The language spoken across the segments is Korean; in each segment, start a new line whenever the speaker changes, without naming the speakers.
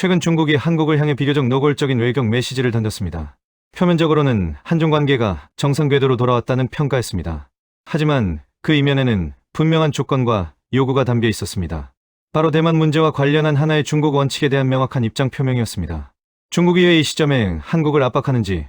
최근 중국이 한국을 향해 비교적 노골적인 외교 메시지를 던졌습니다. 표면적으로는 한중 관계가 정상 궤도로 돌아왔다는 평가였습니다. 하지만 그 이면에는 분명한 조건과 요구가 담겨 있었습니다. 바로 대만 문제와 관련한 하나의 중국 원칙에 대한 명확한 입장 표명이었습니다. 중국이 왜 이 시점에 한국을 압박하는지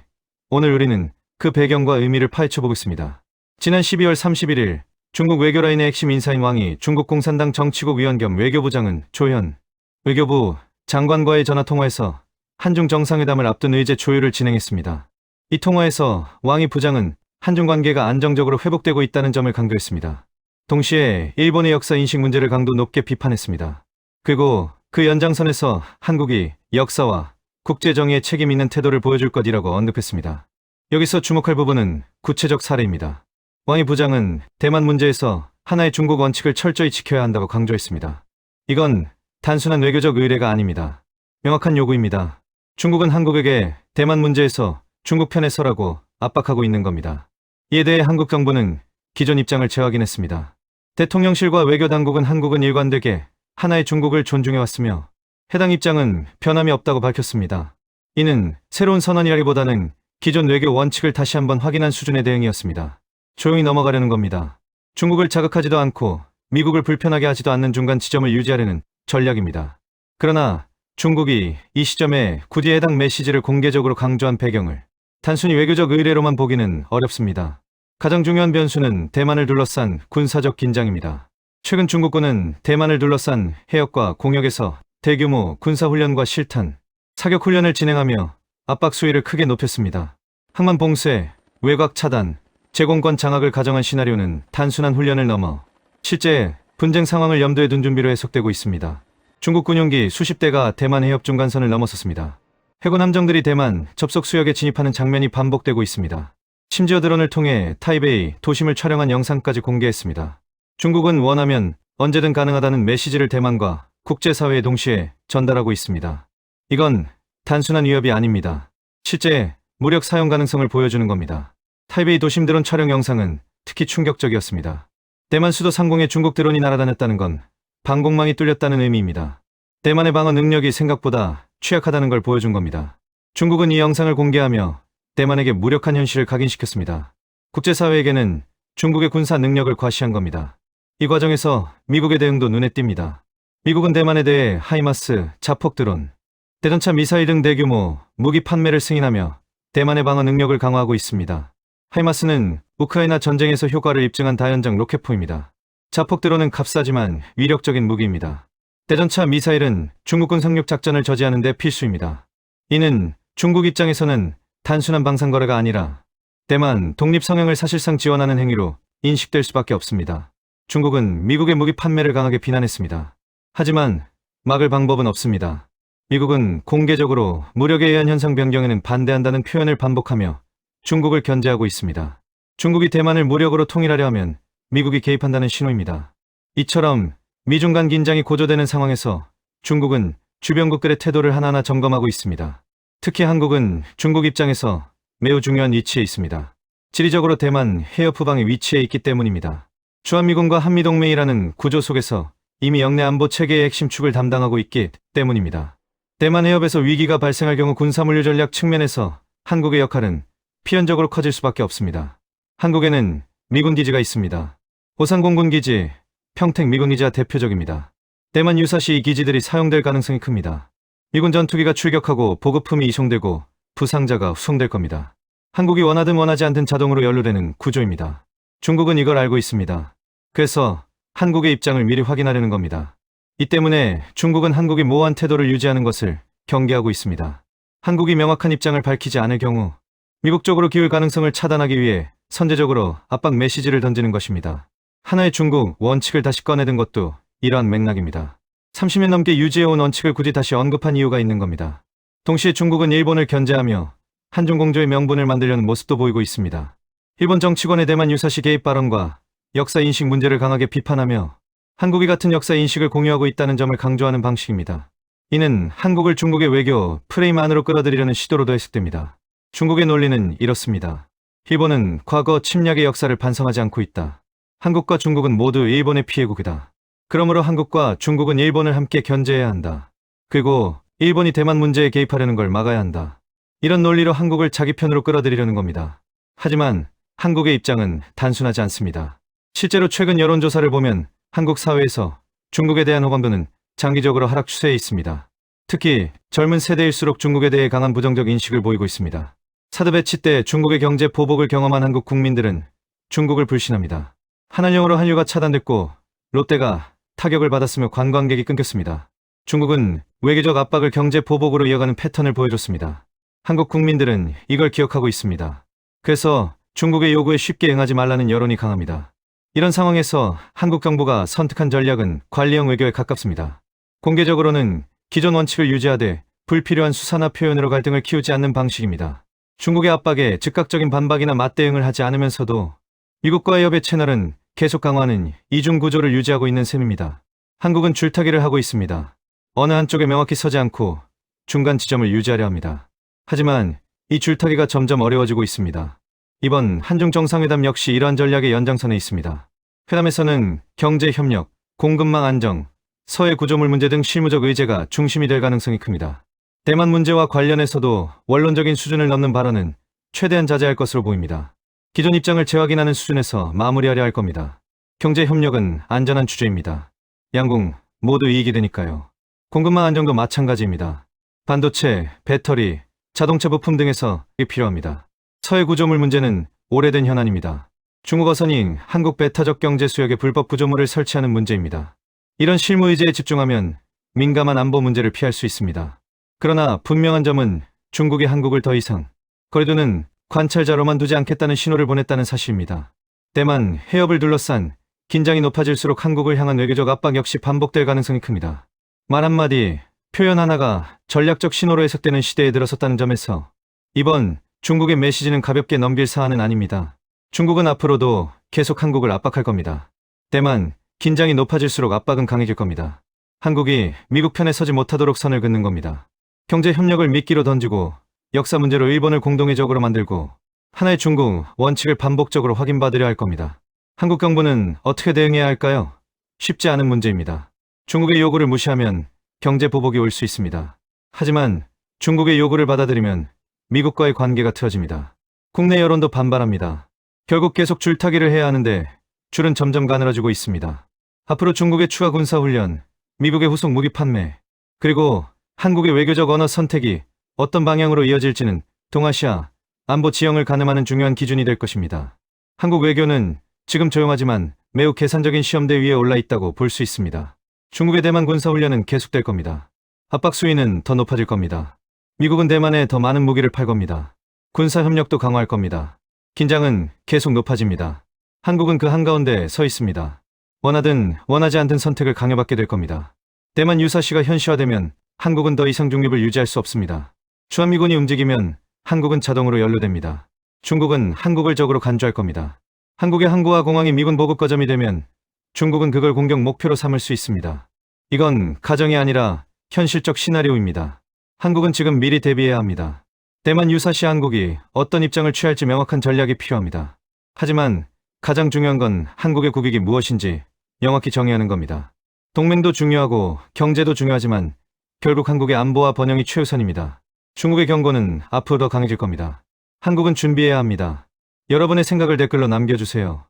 오늘 우리는 그 배경과 의미를 파헤쳐 보겠습니다. 지난 12월 31일 중국 외교라인의 핵심 인사인 왕이 중국 공산당 정치국 위원 겸 외교부장은 조현 외교부 장관과의 전화통화에서 한중 정상회담을 앞둔 의제 조율을 진행했습니다. 이 통화에서 왕이 부장은 한중 관계가 안정적으로 회복되고 있다는 점을 강조했습니다. 동시에 일본의 역사 인식 문제를 강도 높게 비판했습니다. 그리고 그 연장선에서 한국이 역사와 국제정의에 책임 있는 태도를 보여줄 것이라고 언급했습니다. 여기서 주목할 부분은 구체적 사례입니다. 왕이 부장은 대만 문제에서 하나의 중국 원칙을 철저히 지켜야 한다고 강조했습니다. 이건 단순한 외교적 의뢰가 아닙니다. 명확한 요구입니다. 중국은 한국에게 대만 문제에서 중국 편에 서라고 압박하고 있는 겁니다. 이에 대해 한국 정부는 기존 입장을 재확인했습니다. 대통령실과 외교당국은 한국은 일관되게 하나의 중국을 존중해왔으며 해당 입장은 변함이 없다고 밝혔습니다. 이는 새로운 선언이라기보다는 기존 외교 원칙을 다시 한번 확인한 수준의 대응이었습니다. 조용히 넘어가려는 겁니다. 중국을 자극하지도 않고 미국을 불편하게 하지도 않는 중간 지점을 유지하려는 전략입니다. 그러나 중국이 이 시점에 굳이 해당 메시지를 공개적으로 강조한 배경을 단순히 외교적 의뢰로만 보기는 어렵습니다. 가장 중요한 변수는 대만을 둘러싼 군사적 긴장입니다. 최근 중국군은 대만을 둘러싼 해역과 공역에서 대규모 군사훈련과 실탄, 사격훈련을 진행하며 압박 수위를 크게 높였습니다. 항만 봉쇄, 외곽 차단, 제공권 장악을 가정한 시나리오는 단순한 훈련을 넘어 실제 분쟁 상황을 염두에 둔 준비로 해석되고 있습니다. 중국 군용기 수십 대가 대만 해협 중간선을 넘어섰습니다. 해군 함정들이 대만 접속 수역에 진입하는 장면이 반복되고 있습니다. 심지어 드론을 통해 타이베이 도심을 촬영한 영상까지 공개했습니다. 중국은 원하면 언제든 가능하다는 메시지를 대만과 국제사회에 동시에 전달하고 있습니다. 이건 단순한 위협이 아닙니다. 실제 무력 사용 가능성을 보여주는 겁니다. 타이베이 도심 드론 촬영 영상은 특히 충격적이었습니다. 대만 수도 상공에 중국 드론이 날아다녔다는 건 방공망이 뚫렸다는 의미입니다. 대만의 방어 능력이 생각보다 취약하다는 걸 보여준 겁니다. 중국은 이 영상을 공개하며 대만에게 무력한 현실을 각인시켰습니다. 국제사회에게는 중국의 군사 능력을 과시한 겁니다. 이 과정에서 미국의 대응도 눈에 띕니다. 미국은 대만에 대해 하이마스, 자폭 드론, 대전차 미사일 등 대규모 무기 판매를 승인하며 대만의 방어 능력을 강화하고 있습니다. 하이마스는 우크라이나 전쟁에서 효과를 입증한 다연장 로켓포입니다. 자폭 드론은 값싸지만 위력적인 무기입니다. 대전차 미사일은 중국군 상륙 작전을 저지하는 데 필수입니다. 이는 중국 입장에서는 단순한 방산 거래가 아니라 대만 독립 성향을 사실상 지원하는 행위로 인식될 수밖에 없습니다. 중국은 미국의 무기 판매를 강하게 비난했습니다. 하지만 막을 방법은 없습니다. 미국은 공개적으로 무력에 의한 현상 변경에는 반대한다는 표현을 반복하며 중국을 견제하고 있습니다. 중국이 대만을 무력으로 통일하려 하면 미국이 개입한다는 신호입니다. 이처럼 미중 간 긴장이 고조되는 상황에서 중국은 주변국들의 태도를 하나하나 점검하고 있습니다. 특히 한국은 중국 입장에서 매우 중요한 위치에 있습니다. 지리적으로 대만 해협 후방에 위치해 있기 때문입니다. 주한미군과 한미동맹이라는 구조 속에서 이미 영내 안보 체계의 핵심 축을 담당하고 있기 때문입니다. 대만 해협에서 위기가 발생할 경우 군사물류 전략 측면에서 한국의 역할은 필연적으로 커질 수밖에 없습니다. 한국에는 미군 기지가 있습니다. 오산 공군기지, 평택 미군기지가 대표적입니다. 대만 유사시 이 기지들이 사용될 가능성이 큽니다. 미군 전투기가 출격하고 보급품이 이송되고 부상자가 후송될 겁니다. 한국이 원하든 원하지 않든 자동으로 연루되는 구조입니다. 중국은 이걸 알고 있습니다. 그래서 한국의 입장을 미리 확인하려는 겁니다. 이 때문에 중국은 한국이 모호한 태도를 유지하는 것을 경계하고 있습니다. 한국이 명확한 입장을 밝히지 않을 경우 미국 쪽으로 기울 가능성을 차단하기 위해 선제적으로 압박 메시지를 던지는 것입니다. 하나의 중국 원칙을 다시 꺼내든 것도 이러한 맥락입니다. 30년 넘게 유지해온 원칙을 굳이 다시 언급한 이유가 있는 겁니다. 동시에 중국은 일본을 견제하며 한중 공조의 명분을 만들려는 모습도 보이고 있습니다. 일본 정치권의 대만 유사시 개입 발언과 역사 인식 문제를 강하게 비판하며 한국이 같은 역사 인식을 공유하고 있다는 점을 강조하는 방식입니다. 이는 한국을 중국의 외교 프레임 안으로 끌어들이려는 시도로도 해석됩니다. 중국의 논리는 이렇습니다. 일본은 과거 침략의 역사를 반성하지 않고 있다. 한국과 중국은 모두 일본의 피해국이다. 그러므로 한국과 중국은 일본을 함께 견제해야 한다. 그리고 일본이 대만 문제에 개입하려는 걸 막아야 한다. 이런 논리로 한국을 자기 편으로 끌어들이려는 겁니다. 하지만 한국의 입장은 단순하지 않습니다. 실제로 최근 여론조사를 보면 한국 사회에서 중국에 대한 호감도는 장기적으로 하락 추세에 있습니다. 특히 젊은 세대일수록 중국에 대해 강한 부정적 인식을 보이고 있습니다. 사드 배치 때 중국의 경제 보복을 경험한 한국 국민들은 중국을 불신합니다. 한한령으로 한류가 차단됐고 롯데가 타격을 받았으며 관광객이 끊겼습니다. 중국은 외교적 압박을 경제 보복으로 이어가는 패턴을 보여줬습니다. 한국 국민들은 이걸 기억하고 있습니다. 그래서 중국의 요구에 쉽게 응하지 말라는 여론이 강합니다. 이런 상황에서 한국 정부가 선택한 전략은 관리형 외교에 가깝습니다. 공개적으로는 기존 원칙을 유지하되 불필요한 수사나 표현으로 갈등을 키우지 않는 방식입니다. 중국의 압박에 즉각적인 반박이나 맞대응을 하지 않으면서도 미국과의 협의 채널은 계속 강화하는 이중 구조를 유지하고 있는 셈입니다. 한국은 줄타기를 하고 있습니다. 어느 한쪽에 명확히 서지 않고 중간 지점을 유지하려 합니다. 하지만 이 줄타기가 점점 어려워지고 있습니다. 이번 한중 정상회담 역시 이러한 전략의 연장선에 있습니다. 회담에서는 경제 협력, 공급망 안정, 서해 구조물 문제 등 실무적 의제가 중심이 될 가능성이 큽니다. 대만 문제와 관련해서도 원론적인 수준을 넘는 발언은 최대한 자제할 것으로 보입니다. 기존 입장을 재확인하는 수준에서 마무리하려 할 겁니다. 경제 협력은 안전한 주제입니다. 양국 모두 이익이 되니까요. 공급망 안정도 마찬가지입니다. 반도체, 배터리, 자동차 부품 등에서 필요합니다. 서해 구조물 문제는 오래된 현안입니다. 중국 어선이 한국 배타적 경제 수역에 불법 구조물을 설치하는 문제입니다. 이런 실무 의제에 집중하면 민감한 안보 문제를 피할 수 있습니다. 그러나 분명한 점은 중국이 한국을 더 이상 거리두는 관찰자로만 두지 않겠다는 신호를 보냈다는 사실입니다. 대만 해협을 둘러싼 긴장이 높아질수록 한국을 향한 외교적 압박 역시 반복될 가능성이 큽니다. 말 한마디, 표현 하나가 전략적 신호로 해석되는 시대에 들어섰다는 점에서 이번 중국의 메시지는 가볍게 넘길 사안은 아닙니다. 중국은 앞으로도 계속 한국을 압박할 겁니다. 대만, 긴장이 높아질수록 압박은 강해질 겁니다. 한국이 미국 편에 서지 못하도록 선을 긋는 겁니다. 경제 협력을 미끼로 던지고 역사 문제로 일본을 공동의 적으로 만들고 하나의 중국 원칙을 반복적으로 확인받으려 할 겁니다. 한국 정부는 어떻게 대응해야 할까요? 쉽지 않은 문제입니다. 중국의 요구를 무시하면 경제 보복이 올 수 있습니다. 하지만 중국의 요구를 받아들이면 미국과의 관계가 틀어집니다. 국내 여론도 반발합니다. 결국 계속 줄타기를 해야 하는데 줄은 점점 가늘어지고 있습니다. 앞으로 중국의 추가 군사훈련, 미국의 후속 무기 판매, 그리고 한국의 외교적 언어 선택이 어떤 방향으로 이어질지는 동아시아, 안보 지형을 가늠하는 중요한 기준이 될 것입니다. 한국 외교는 지금 조용하지만 매우 계산적인 시험대 위에 올라 있다고 볼 수 있습니다. 중국의 대만 군사훈련은 계속될 겁니다. 압박 수위는 더 높아질 겁니다. 미국은 대만에 더 많은 무기를 팔 겁니다. 군사협력도 강화할 겁니다. 긴장은 계속 높아집니다. 한국은 그 한가운데 서 있습니다. 원하든 원하지 않든 선택을 강요받게 될 겁니다. 대만 유사시가 현실화되면 한국은 더 이상 중립을 유지할 수 없습니다. 주한미군이 움직이면 한국은 자동으로 연루됩니다. 중국은 한국을 적으로 간주할 겁니다. 한국의 항구와 공항이 미군 보급 거점이 되면 중국은 그걸 공격 목표로 삼을 수 있습니다. 이건 가정이 아니라 현실적 시나리오입니다. 한국은 지금 미리 대비해야 합니다. 대만 유사시 한국이 어떤 입장을 취할지 명확한 전략이 필요합니다. 하지만 가장 중요한 건 한국의 국익이 무엇인지 명확히 정의하는 겁니다. 동맹도 중요하고 경제도 중요하지만 결국 한국의 안보와 번영이 최우선입니다. 중국의 경고는 앞으로 더 강해질 겁니다. 한국은 준비해야 합니다. 여러분의 생각을 댓글로 남겨주세요.